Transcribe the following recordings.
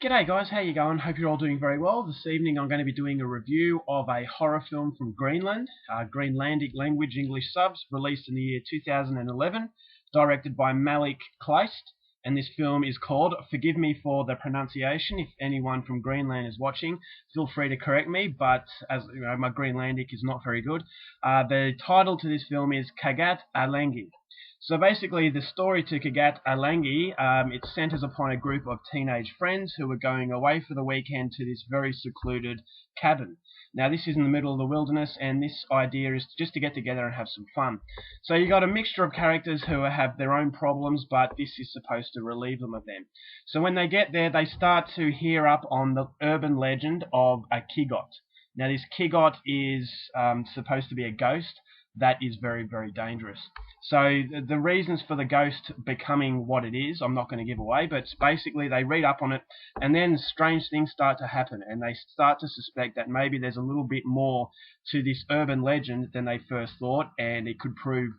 G'day guys, how you going? Hope you're all doing very well. This evening I'm going to be doing a review of a horror film from Greenland, Greenlandic language English subs, released in the year 2011, directed by Malik Kleist, and this film is called, forgive me for the pronunciation, if anyone from Greenland is watching, feel free to correct me, but as you know, my Greenlandic is not very good. The title to this film is Qaqqat Alanngui. So basically, the story to Qaqqat Alanngui, it centers upon a group of teenage friends who are going away for the weekend to this very secluded cabin. Now, this is in the middle of the wilderness, and this idea is just to get together and have some fun. So you got a mixture of characters who have their own problems, but this is supposed to relieve them of them. So when they get there, they start to hear up on the urban legend of a Qaqqat. Now, this Qaqqat is supposed to be a ghost that is very, very dangerous. So the reasons for the ghost becoming what it is, I'm not going to give away, but basically they read up on it, and then strange things start to happen, and they start to suspect that maybe there's a little bit more to this urban legend than they first thought, and it could prove,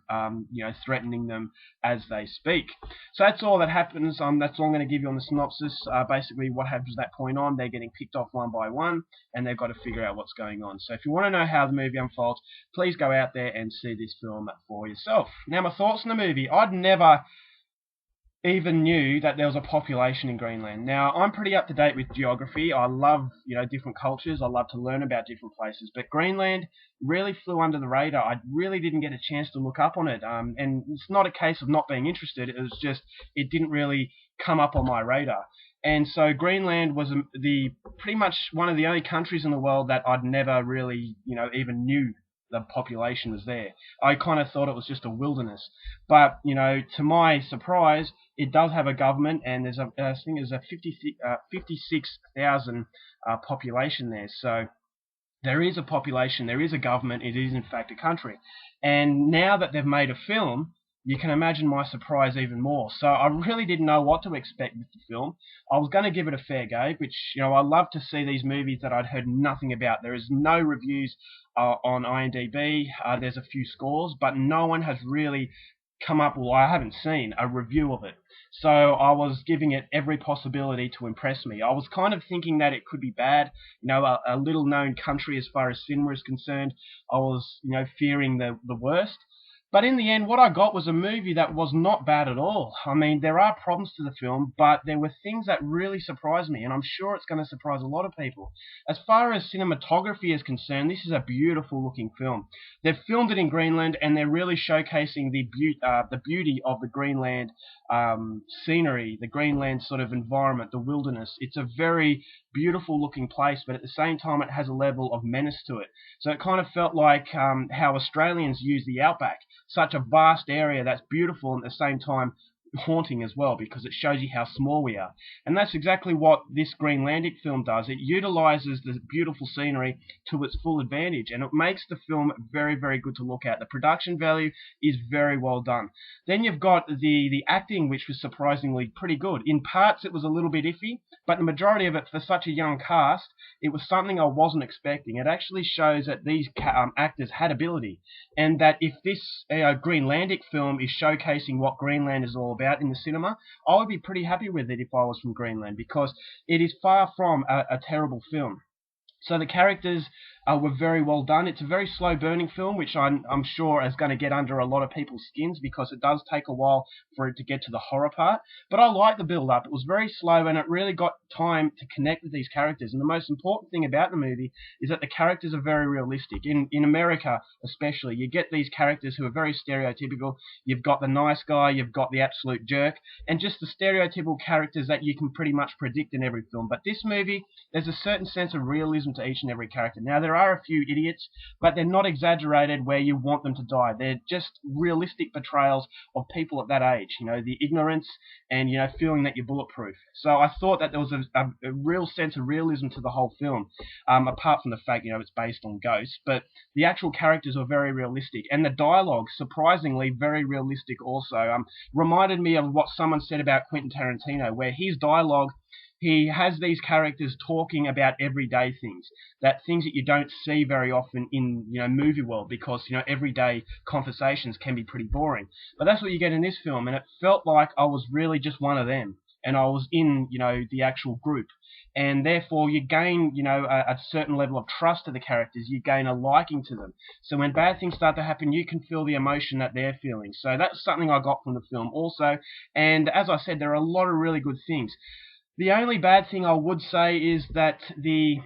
threatening them as they speak. So that's all that happens. That's all I'm going to give you on the synopsis. Basically, what happens from that point on, they're getting picked off one by one, and they've got to figure out what's going on. So if you want to know how the movie unfolds, please go out there and see this film for yourself. Now, my thoughts on the movie. I'd never even knew that there was a population in Greenland. Now, I'm pretty up to date with geography. I love, different cultures. I love to learn about different places. But Greenland really flew under the radar. I really didn't get a chance to look up on it. And it's not a case of not being interested. It was just, it didn't really come up on my radar. And so Greenland was the pretty much one of the only countries in the world that I'd never really, even knew the population was there. I kind of thought it was just a wilderness. But, to my surprise, it does have a government, and there's I think there's a 56,000 population there. So there is a population, there is a government, it is in fact a country. And now that they've made a film, you can imagine my surprise even more. So I really didn't know what to expect with the film. I was going to give it a fair go, which, I love to see these movies that I'd heard nothing about. There is no reviews on IMDb. There's a few scores, but no one has really come up, well, I haven't seen a review of it. So I was giving it every possibility to impress me. I was kind of thinking that it could be bad, a little known country as far as cinema is concerned. I was, fearing the worst. But in the end, what I got was a movie that was not bad at all. I mean, there are problems to the film, but there were things that really surprised me, and I'm sure it's going to surprise a lot of people. As far as cinematography is concerned, this is a beautiful looking film. They've filmed it in Greenland, and they're really showcasing the beauty of the Greenland scenery, the Greenland sort of environment, the wilderness. It's a very beautiful looking place, but at the same time it has a level of menace to it. So it kind of felt like how Australians use the outback, such a vast area that's beautiful and at the same time haunting as well, because it shows you how small we are. And that's exactly what this Greenlandic film does. It utilizes the beautiful scenery to its full advantage, and it makes the film very, very good to look at. The production value is very well done. Then you've got the acting, which was surprisingly pretty good. In parts it was a little bit iffy, but the majority of it, for such a young cast, it was something I wasn't expecting. It actually shows that these actors had ability, and that if this Greenlandic film is showcasing what Greenland is all about in the cinema, I would be pretty happy with it if I was from Greenland, because it is far from a terrible film. So the characters were very well done. It's a very slow burning film, which I'm sure is going to get under a lot of people's skins, because it does take a while for it to get to the horror part. But I like the build up. It was very slow, and it really got time to connect with these characters. And the most important thing about the movie is that the characters are very realistic. In America especially, you get these characters who are very stereotypical. You've got the nice guy, you've got the absolute jerk, and just the stereotypical characters that you can pretty much predict in every film. But this movie, there's a certain sense of realism to each and every character. Now, there are a few idiots, but they're not exaggerated where you want them to die. They're just realistic portrayals of people at that age, the ignorance and, feeling that you're bulletproof. So I thought that there was a real sense of realism to the whole film, apart from the fact, it's based on ghosts, but the actual characters are very realistic, and the dialogue, surprisingly, very realistic also. Reminded me of what someone said about Quentin Tarantino, where his dialogue, he has these characters talking about everyday things, things that you don't see very often in movie world, because everyday conversations can be pretty boring. But that's what you get in this film, and it felt like I was really just one of them. and I was in, the actual group. And therefore you gain, a certain level of trust to the characters. You gain a liking to them. So when bad things start to happen, you can feel the emotion that they're feeling. So that's something I got from the film also. And as I said, there are a lot of really good things. The only bad thing I would say is that the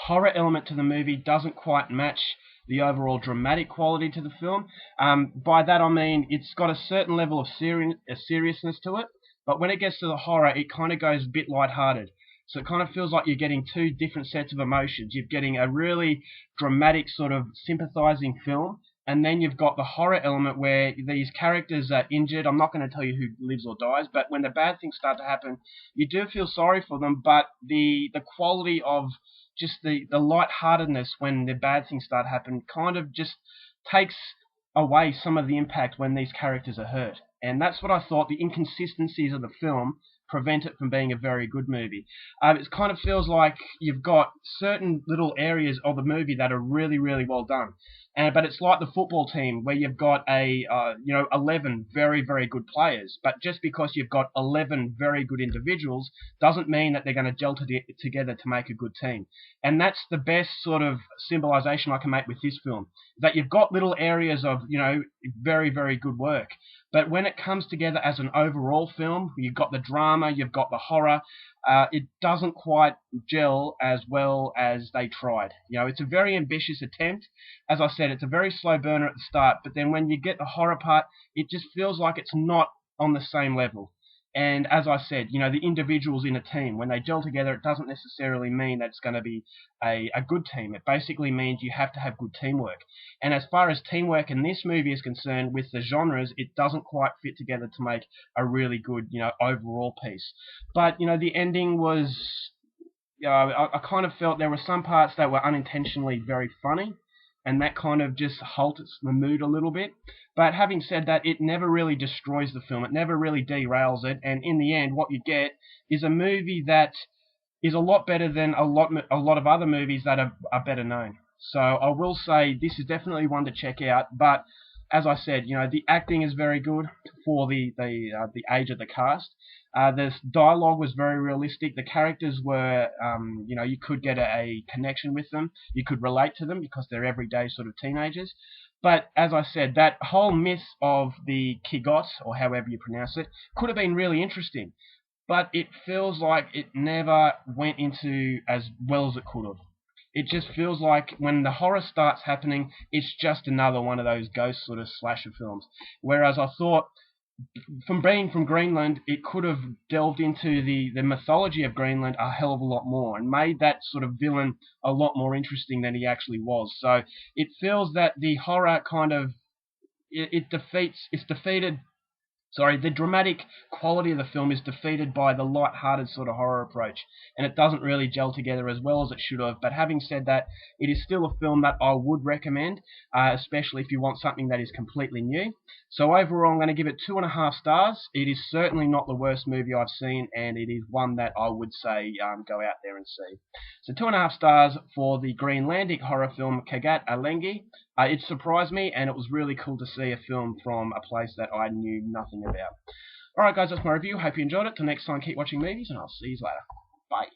horror element to the movie doesn't quite match the overall dramatic quality to the film. By that I mean it's got a certain level of seriousness to it, but when it gets to the horror, it kind of goes a bit lighthearted. So it kind of feels like you're getting two different sets of emotions. You're getting a really dramatic sort of sympathizing film, and then you've got the horror element where these characters are injured. I'm not going to tell you who lives or dies, but when the bad things start to happen, you do feel sorry for them, but the quality of just the lightheartedness when the bad things start happening kind of just takes away some of the impact when these characters are hurt. And that's what I thought the inconsistencies of the film prevent it from being a very good movie. It kind of feels like you've got certain little areas of the movie that are really, really well done. But it's like the football team where you've got 11 very, very good players. But just because you've got 11 very good individuals doesn't mean that they're going to gel together to make a good team. And that's the best sort of symbolization I can make with this film. That you've got little areas of, very, very good work. But when it comes together as an overall film, you've got the drama, you've got the horror, it doesn't quite gel as well as they tried. It's a very ambitious attempt. As I said, it's a very slow burner at the start, but then when you get the horror part, it just feels like it's not on the same level. And as I said, the individuals in a team, when they gel together, it doesn't necessarily mean that it's going to be a good team. It basically means you have to have good teamwork. And as far as teamwork in this movie is concerned, with the genres, it doesn't quite fit together to make a really good, overall piece. But, the ending was, I kind of felt there were some parts that were unintentionally very funny, and that kind of just halts the mood a little bit. But having said that, it never really destroys the film. It never really derails it. And in the end, what you get is a movie that is a lot better than a lot of other movies that are better known. So I will say this is definitely one to check out. But as I said, the acting is very good for the age of the cast. The dialogue was very realistic. The characters were, you could get a connection with them. You could relate to them because they're everyday sort of teenagers. But as I said, that whole myth of the Qaqqat, or however you pronounce it, could have been really interesting. But it feels like it never went into as well as it could have. It just feels like when the horror starts happening, it's just another one of those ghost sort of slasher films. Whereas I thought, from being from Greenland, it could have delved into the mythology of Greenland a hell of a lot more and made that sort of villain a lot more interesting than he actually was. So it feels that the horror kind of, the dramatic quality of the film is defeated by the light-hearted sort of horror approach, and it doesn't really gel together as well as it should have. But having said that, it is still a film that I would recommend, especially if you want something that is completely new. So overall, I'm going to give it 2.5 stars. It is certainly not the worst movie I've seen, and it is one that I would say go out there and see. So 2.5 stars for the Greenlandic horror film Qaqqat Alanngui. It surprised me, and it was really cool to see a film from a place that I knew nothing about. Alright guys, that's my review. Hope you enjoyed it. Till next time, keep watching movies, and I'll see you later. Bye.